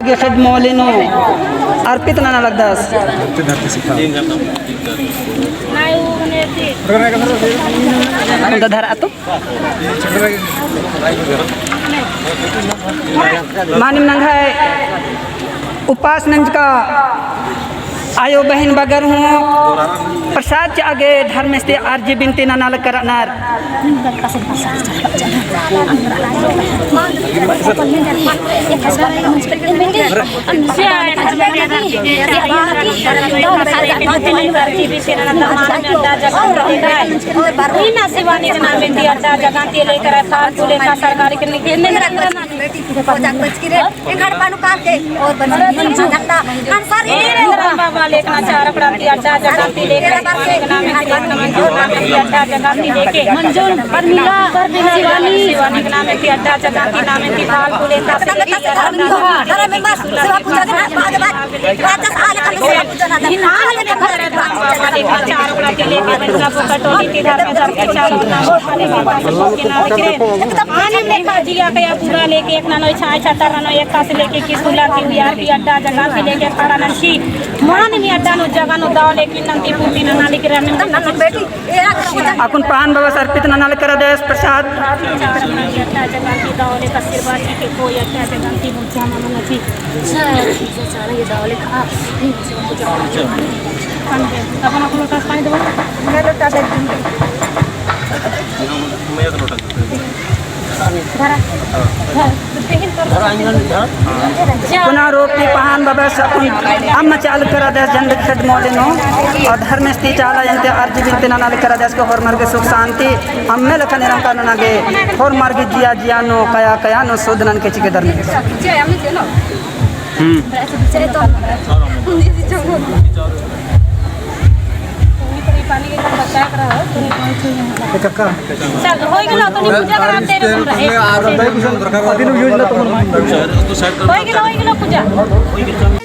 के खिद मौलिनो अर्पित ना लगदास धरा तो मानिम नंगाय उपास नंज का आयो बहन बगर हूँ प्रसाद के आगे धर्म से आरजी बिनती नाल करनार लेकर चार प्रांति अड्डा जगाती लेकर मंजूर परमिला शिवानी के नाम की अड्डा जगाती नाम की थाल पुले का चार प्रांति लेकर कटोली के घर में जाके चारों नाम वाले बाबा के नाम के पानी में जिया के पूरा लेके एक नानो छाय छतर नानो एक का से लेके किसुला की बिहार की अड्डा जगाती लेके खड़ा नशी मोहन में अड्डा नो जगह नो दाव लेकिन नंती पुती ना नाली के रन बेटी अपन पान बाबा अर्पित ना कर दे प्रसाद अड्डा जगह की दाव ले आशीर्वाद के कोई अड्डा जगह की मुझे हम नथी सारा ये दाव ले खा अपन अपन का पानी दो मैं लोटा दे पुनः रोपी पहान बाबा अपन अम्म चाल करा दे जंड खड मौलिनो और धर्म स्थिति चाला यंते अर्जी बिनती नाल करा दे को होर मार्ग सुख शांति अम्मे लखन निरंकार नागे होर मार्ग जिया जियानो कया कयानो शोधनन के चिके धर्म पानी के बच्चा कर रहा है चक्का चल होई गेलो तो पूजा कराम तेरे रहे आ रहा है कुछ यूज ना तो होई गेलो पूजा